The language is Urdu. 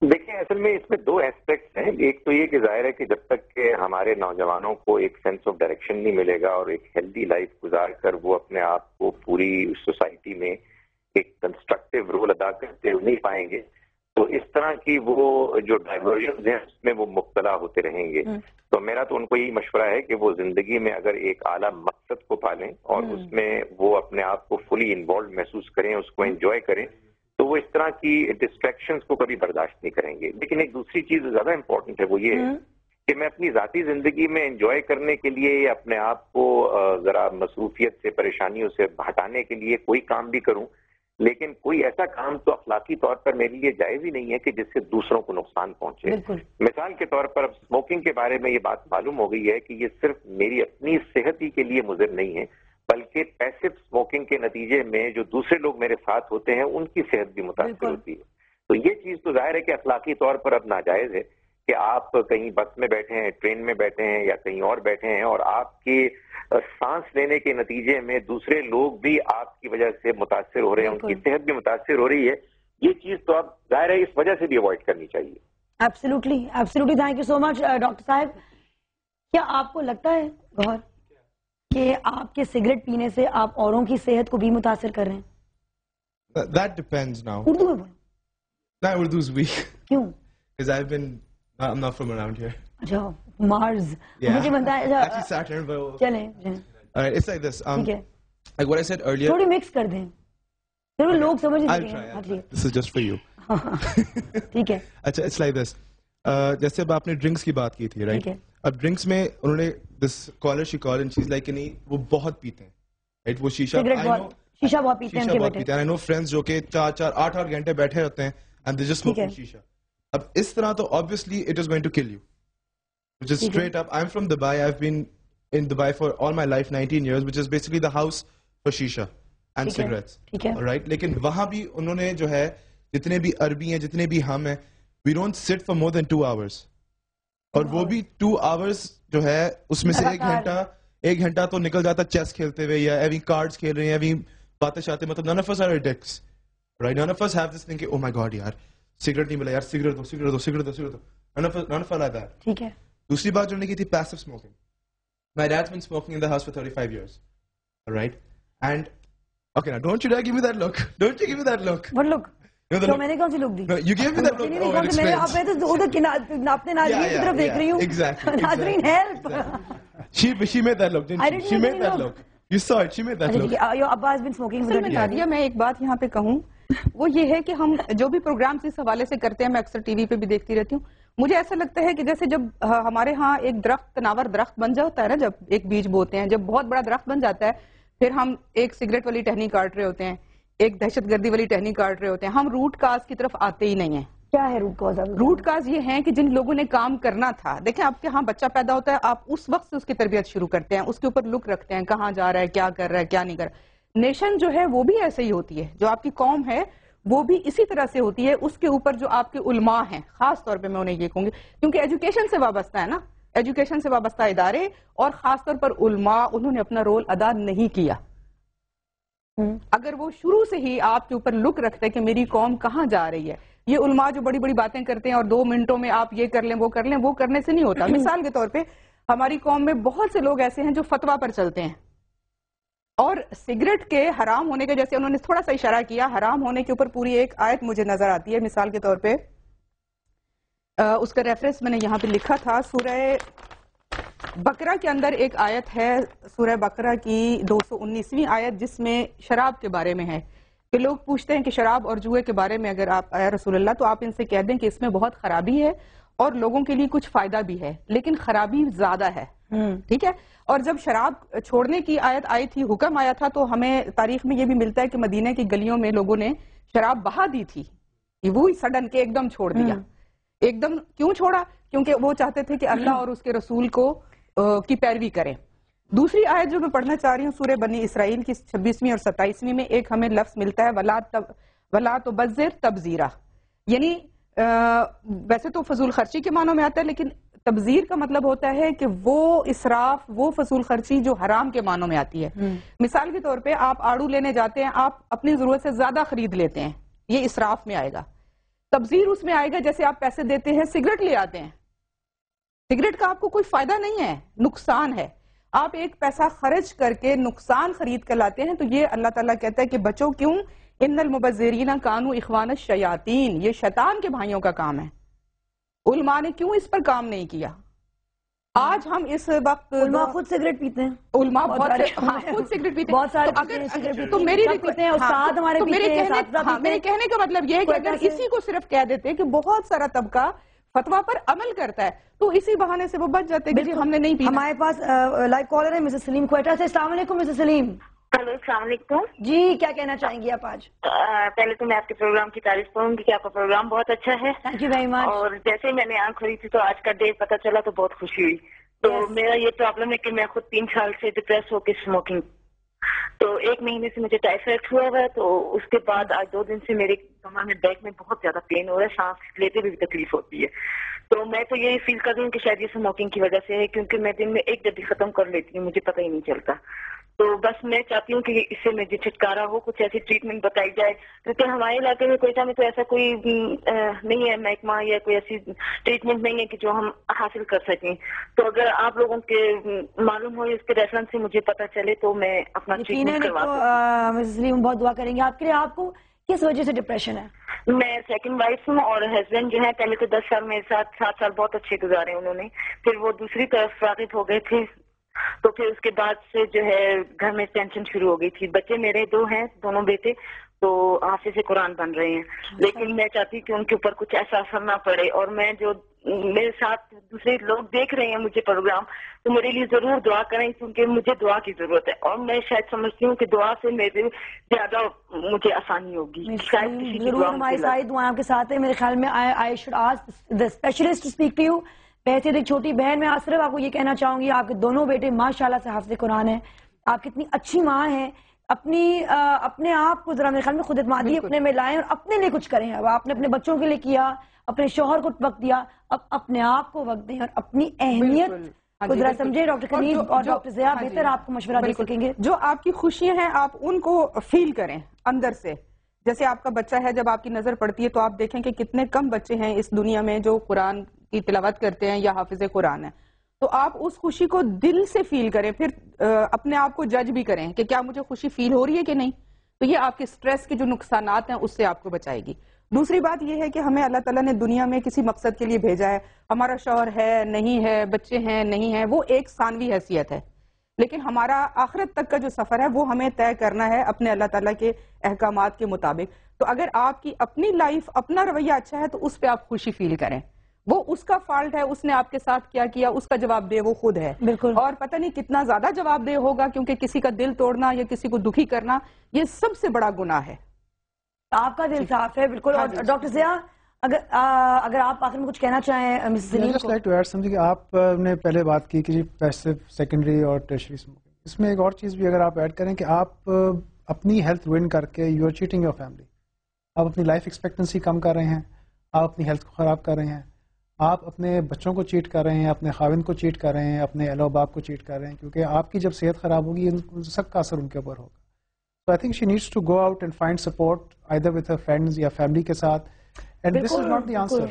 دیکھیں اصل میں اس میں دو ایسپیکٹس ہیں. ایک تو یہ کہ ظاہر ہے کہ جب تک کہ ہمارے نوجوانوں کو ایک سینس آف ڈائریکشن نہیں ملے گا اور ایک ہیلدی لائف گزار کر وہ اپنے آپ کو پوری سوسائٹی میں ایک کنسٹرکٹیو رول ادا کرتے نہیں پائیں گے تو اس طرح کی وہ جو ڈائیورژنز ہیں اس میں وہ مبتلا ہوتے رہیں گے. تو میرا تو ان کو یہی مشورہ ہے کہ وہ زندگی میں اگر ایک اعلیٰ مقصد کو پالیں اور اس میں وہ اپنے آپ کو فلی انوالوڈ محسوس کریں, اس کو انجوائے کریں, تو وہ اس طرح کی ڈسٹریکشنز کو کبھی برداشت نہیں کریں گے. لیکن ایک دوسری چیز زیادہ امپورٹنٹ ہے وہ یہ ہے کہ میں اپنی ذاتی زندگی میں انجوائے کرنے کے لیے اپنے آپ کو ذرا مصروفیت سے پریشانیوں سے ہٹانے کے لیے کوئی کام بھی کروں, لیکن کوئی ایسا کام تو اخلاقی طور پر میرے لیے جائز ہی نہیں ہے کہ جس سے دوسروں کو نقصان پہنچے. مثال کے طور پر اب اسموکنگ کے بارے میں یہ بات معلوم ہو گئی ہے کہ یہ صرف میری اپنی صحت ہی کے لیے مضر نہیں ہے بلکہ پیسو اسموکنگ کے نتیجے میں جو دوسرے لوگ میرے ساتھ ہوتے ہیں ان کی صحت بھی متاثر ہوتی ہے. تو یہ چیز تو ظاہر ہے کہ اخلاقی طور پر اب ناجائز ہے کہ آپ کہیں بس میں بیٹھے ہیں, ٹرین میں بیٹھے ہیں یا کہیں اور بیٹھے ہیں اور آپ کے سانس لینے کے نتیجے میں دوسرے لوگ بھی آپ کی وجہ سے متاثر ہو رہے ہیں, ان کی صحت بھی متاثر ہو رہی ہے. یہ چیز تو اب ظاہر ہے اس وجہ سے بھی اوائڈ کرنی چاہیے. Absolutely, absolutely, thank you so much doctor صاحب. کیا آپ کو لگتا ہے گوہر کہ آپ کے سگریٹ پینے سے آپ اوروں کی صحت کو بھی متاثر کر رہے ہیں؟ That depends now. اردو میں بولو. No, Urdu's weak. کیوں؟ Because I'm not from around here. اچھا, مارز. مجھے بنتا ہے Actually Saturn, but... چلیں. Alright, it's like this. ٹھیک ہے. Like what I said earlier... تھوڑی مکس کر دیں. پھر وہ لوگ سمجھ نہیں رہے ہیں. This is just for you. ٹھیک ہے. اچھا, it's like this. جیسے اب آپ نے ڈرنکس کی بات کی تھی, رائٹ؟ اب ڈرنکس میں انہوں نے دس caller she call and she is like نہیں وہ بہت پیتے ہیں, رائٹ؟ وہ شیشہ بہت پیتے ہیں. آئی نو فرینڈز جو کہ 4-8 گھنٹے بیٹھے ہوتے ہیں اینڈ دے جسٹ اسموک شیشہ. اب اس طرح تو obviously it is going to kill you. Which is straight up. I'm from Dubai. I've been in Dubai for all my life, 19 years, which is basically the house for shisha and cigarettes. Alright? لیکن وہاں بھی انہوں نے جو ہے جتنے بھی عربی ہیں جتنے بھی ہم ہیں, we don't sit for more than 2 hours. اور وہ بھی 2 hours جو ہے اس میں سے ایک گھنٹہ تو نکل جاتا چیس کھیلتے ہوئے یا ایویں کارڈز کھیل رہے ہیں, ایویں باتیں شاتے. مطلب none of us are addicts, right? None of us have this thing کہ oh my god یار سگریٹ نہیں ملا, یار سگریٹ دو. none of us like that. ٹھیک ہے. دوسری بات جو نے کی تھی passive smoking. My dad's been smoking in the house for 35 years. Alright? And okay, now don't you dare give me that look. Don't you give me that look. What look? تو میں نے کون سی لوگ دی؟ You gave me that look. Oh, it explains. میں تو ادھر اپنے ناظرین کی طرف دیکھ رہی ہوں. Exactly. ناظرین help. She made that look, didn't she? She made that look. You saw it. She made that look. Your Abba has been smoking. Nadia, میں ایک بات یہاں پہ کہوں, وہ یہ ہے کہ ہم جو بھی پروگرامز اس حوالے سے کرتے ہیں, میں اکثر ٹی وی پہ بھی دیکھتی رہتی ہوں, مجھے ایسا لگتا ہے کہ جیسے جب ہمارے ہاں ایک درخت تناور درخت بن جاتا ہے نا, جب ایک بیج بوتے ہیں, جب بہت بڑا درخت بن جاتا ہے, پھر ہم ایک سگریٹ والی ٹہنی کاٹ رہے ہوتے ہیں, ایک دہشت گردی والی ٹہنی کاٹ رہے ہوتے ہیں, ہم روٹ کاز کی طرف آتے ہی نہیں ہیں. کیا ہے روٹ کاز؟ روٹ کاز یہ ہیں کہ جن لوگوں نے کام کرنا تھا, دیکھیں آپ کے ہاں بچہ پیدا ہوتا ہے, آپ اس وقت سے اس کی تربیت شروع کرتے ہیں, اس کے اوپر لک رکھتے ہیں, کہاں جا رہا ہے, کیا کر رہا ہے, کیا نہیں کر رہا. نیشن جو ہے وہ بھی ایسے ہی ہوتی ہے, جو آپ کی قوم ہے وہ بھی اسی طرح سے ہوتی ہے. اس کے اوپر جو آپ کے علماء ہیں, خاص طور پہ میں انہیں یہ کہوں گی, کیونکہ ایجوکیشن سے وابستہ ہے نا, ایجوکیشن سے وابستہ ادارے اور خاص طور پر علماء, انہوں نے اپنا رول ادا نہیں کیا. اگر وہ شروع سے ہی آپ کے اوپر لک رکھتے کہ میری قوم کہاں جا رہی ہے, یہ علماء جو بڑی بڑی باتیں کرتے ہیں اور 2 منٹوں میں آپ یہ کر لیں وہ کر لیں, وہ کرنے سے نہیں ہوتا. مثال کے طور پہ ہماری قوم میں بہت سے لوگ ایسے ہیں جو فتویٰ پر چلتے ہیں, اور سگریٹ کے حرام ہونے کے, جیسے انہوں نے تھوڑا سا اشارہ کیا, حرام ہونے کے اوپر پوری ایک آیت مجھے نظر آتی ہے. مثال کے طور پہ اس کا ریفرنس میں نے یہاں پہ لکھا تھا, سورہ بقرہ کے اندر ایک آیت ہے, سورہ بقرہ کی 219ویں آیت, جس میں شراب کے بارے میں ہے کہ لوگ پوچھتے ہیں کہ شراب اور جوئے کے بارے میں اگر آپ اے رسول اللہ تو آپ ان سے کہہ دیں کہ اس میں بہت خرابی ہے اور لوگوں کے لیے کچھ فائدہ بھی ہے, لیکن خرابی زیادہ ہے. ٹھیک ہے. اور جب شراب چھوڑنے کی آیت آئی تھی, حکم آیا تھا, تو ہمیں تاریخ میں یہ بھی ملتا ہے کہ مدینہ کی گلیوں میں لوگوں نے شراب بہا دی تھی, وہی سڈن کے ایک دم چھوڑ دیا. ایک دم کیوں چھوڑا؟ کیونکہ وہ چاہتے تھے کہ اللہ اور اس کے رسول کو کی پیروی کریں. دوسری آیت جو میں پڑھنا چاہ رہی ہوں, سورہ بنی اسرائیل کی 26ویں اور 27ویں میں ایک ہمیں لفظ ملتا ہے, ولا تبذر تبذیرا. یعنی ویسے تو فضول خرچی کے معنوں میں آتا ہے, لیکن تبذیر کا مطلب ہوتا ہے کہ وہ اسراف, وہ فضول خرچی جو حرام کے معنوں میں آتی ہے. مثال کے طور پہ آپ آڑو لینے جاتے ہیں, آپ اپنی ضرورت سے زیادہ خرید لیتے ہیں, یہ اسراف میں آئے گا. تبذیر اس میں آئے گا جیسے آپ پیسے دیتے ہیں سگریٹ لے آتے ہیں. سگریٹ کا آپ کو کوئی فائدہ نہیں ہے, نقصان ہے. آپ ایک پیسہ خرچ کر کے نقصان خرید کر لاتے ہیں. تو یہ اللہ تعالیٰ کہتا ہے کہ بچوں کیوں ان المبذرین کانوا اخوان الشیاطین, یہ شیطان کے بھائیوں کا کام ہے. علماء نے کیوں اس پر کام نہیں کیا؟ آج ہم اس وقت علماء خود سگریٹ پیتے ہیں, علماء خود سگریٹ پیتے ہیں, بہت سارے تو میری پیتے ہیں, استاد ہمارے پیتے ہیں. میرے کہنے کا مطلب یہ ہے کہ اگر اسی کو صرف کہہ دیتے کہ بہت سارا طبقہ فتویٰ پر عمل کرتا ہے تو اسی بہانے سے وہ بچ جاتے کہ ہم نے نہیں پیا. ہمارے پاس لائیو کالر ہے مسز سلیم کوئٹہ سے. السلام علیکم مسز سلیم. ہلو, السلام علیکم جی, کیا کہنا چاہیں گی آپ آج؟ پہلے تو میں آپ کے پروگرام کی تعریف کروں گی کہ آپ کا پروگرام بہت اچھا ہے. Thank you very much. اور جیسے میں نے آنکھ کھولی تھی تو آج کا ڈے پتا چلا تو بہت خوشی ہوئی. تو میرا یہ پرابلم ہے کہ میں خود 3 سال سے ڈپریس ہو کے اسموکنگ, تو 1 مہینے سے مجھے ٹائیفائڈ ہوا ہے. تو اس کے بعد آج 2 دن سے میرے کمر میں بیک میں بہت زیادہ پین ہو رہا ہے, سانس لیتے بھی تکلیف ہوتی ہے. تو میں تو یہ فیل کر رہی ہوں کہ شاید یہ اسموکنگ کی وجہ سے ہے, کیونکہ میں دن میں 1 ڈبی ختم کر لیتی ہوں, مجھے پتہ ہی نہیں چلتا. تو بس میں چاہتی ہوں کہ اس سے مجھے چھٹکارا ہو, کچھ ایسی ٹریٹمنٹ بتائی جائے, کیونکہ ہمارے علاقے میں کوئٹہ میں تو ایسا کوئی نہیں ہے محکمہ یا کوئی ایسی ٹریٹمنٹ نہیں ہے کہ جو ہم حاصل کر سکیں. تو اگر آپ لوگوں کے معلوم ہو اس کے ریفرنس سے مجھے پتہ چلے تو میں اپنا ٹریٹمنٹ کروا سکوں. مسز سلیم بہت دعا کریں گے آپ کے لیے. آپ کو کس وجہ سے ڈپریشن ہے؟ میں سیکنڈ وائف ہوں, اور ہسبینڈ جو ہے پہلے تو 10 سال میرے ساتھ, 7 سال بہت اچھے گزارے انہوں نے, پھر وہ دوسری طرف راغب ہو گئے تھے. تو پھر اس کے بعد سے جو ہے گھر میں ٹینشن شروع ہو گئی تھی. بچے میرے 2 ہیں, دونوں بیٹے, تو حافظ قرآن بن رہے ہیں, لیکن میں چاہتی کہ ان کے اوپر کچھ ایسا اثر نہ پڑے. اور میں جو میرے ساتھ دوسرے لوگ دیکھ رہے ہیں مجھے پروگرام, تو میرے لیے ضرور دعا کریں, کیونکہ مجھے دعا کی ضرورت ہے. اور میں شاید سمجھتی ہوں کہ دعا سے میرے زیادہ مجھے آسانی ہوگی. ضرور ہماری ساری دعائیں آپ کے ساتھ ہیں. میرے خیال میں I should ask the specialist to speak to you. ویسے ایک چھوٹی بہن, میں صرف آپ کو یہ کہنا چاہوں گی, آپ کے دونوں بیٹے ماشاءاللہ سے حافظ قرآن ہیں. آپ کتنی اچھی ماں ہیں. اپنے آپ کو ذرا میرے خیال میں خود اعتمادی اپنے میں لائیں اور اپنے لیے کچھ کریں. اب آپ نے اپنے بچوں کے لیے کیا, اپنے شوہر کو وقت دیا, اب اپنے آپ کو وقت دیں اور اپنی اہمیت کو ذرا سمجھے. ڈاکٹر کنیز اور ڈاکٹر ضیاء بہتر آپ کو مشورہ دے سکیں گے. جو آپ کی خوشیاں ہیں آپ ان کو فیل کریں اندر سے. جیسے آپ کا بچہ ہے, جب آپ کی نظر پڑتی ہے تو آپ دیکھیں کہ کتنے کم بچے ہیں اس دنیا میں جو قرآن کی تلاوت کرتے ہیں یا حافظ قرآن ہیں. تو آپ اس خوشی کو دل سے فیل کریں, پھر اپنے آپ کو جج بھی کریں کہ کیا مجھے خوشی فیل ہو رہی ہے کہ نہیں. تو یہ آپ کے سٹریس کے جو نقصانات ہیں اس سے آپ کو بچائے گی. دوسری بات یہ ہے کہ ہمیں اللہ تعالیٰ نے دنیا میں کسی مقصد کے لیے بھیجا ہے. ہمارا شوہر ہے نہیں ہے, بچے ہیں نہیں ہیں, وہ ایک ثانوی حیثیت ہے, لیکن ہمارا آخرت تک کا جو سفر ہے وہ ہمیں طے کرنا ہے اپنے اللہ تعالیٰ کے احکامات کے مطابق. تو اگر آپ کی اپنی لائف, اپنا رویہ اچھا ہے تو اس پہ آپ خوشی فیل کریں. وہ اس کا فالٹ ہے, اس نے آپ کے ساتھ کیا کیا, اس کا جواب دہ وہ خود ہے. بالکل. اور پتہ نہیں کتنا زیادہ جواب دہ ہوگا, کیونکہ کسی کا دل توڑنا یا کسی کو دکھی کرنا یہ سب سے بڑا گناہ ہے. آپ کا دل صاف ہے. بالکل. اور ڈاکٹر ضیاء اگر آپ آخر میں کچھ کہنا چاہیں مسز سلیم کو. لائک ٹو ایڈ سمتھنگ کہ آپ نے پہلے بات کی کہ پیسو, سیکنڈری اور ٹیرشری اسموکنگ. اس میں ایک اور چیز بھی اگر آپ ایڈ کریں کہ آپ اپنی ہیلتھ روئن کر کے you are cheating your family. آپ اپنی لائف ایکسپیکٹنسی کم کر رہے ہیں, آپ اپنی ہیلتھ کو خراب کر رہے ہیں, آپ اپنے بچوں کو چیٹ کر رہے ہیں, اپنے خاوند کو چیٹ کر رہے ہیں, اپنے اہل و باپ کو چیٹ کر رہے ہیں, کیونکہ آپ کی جب صحت خراب ہوگی ان سب کا اثر ان کے اوپر ہوگا. So I think she needs to go out and find support either with her friends یا family کے ساتھ. And this is not the answer.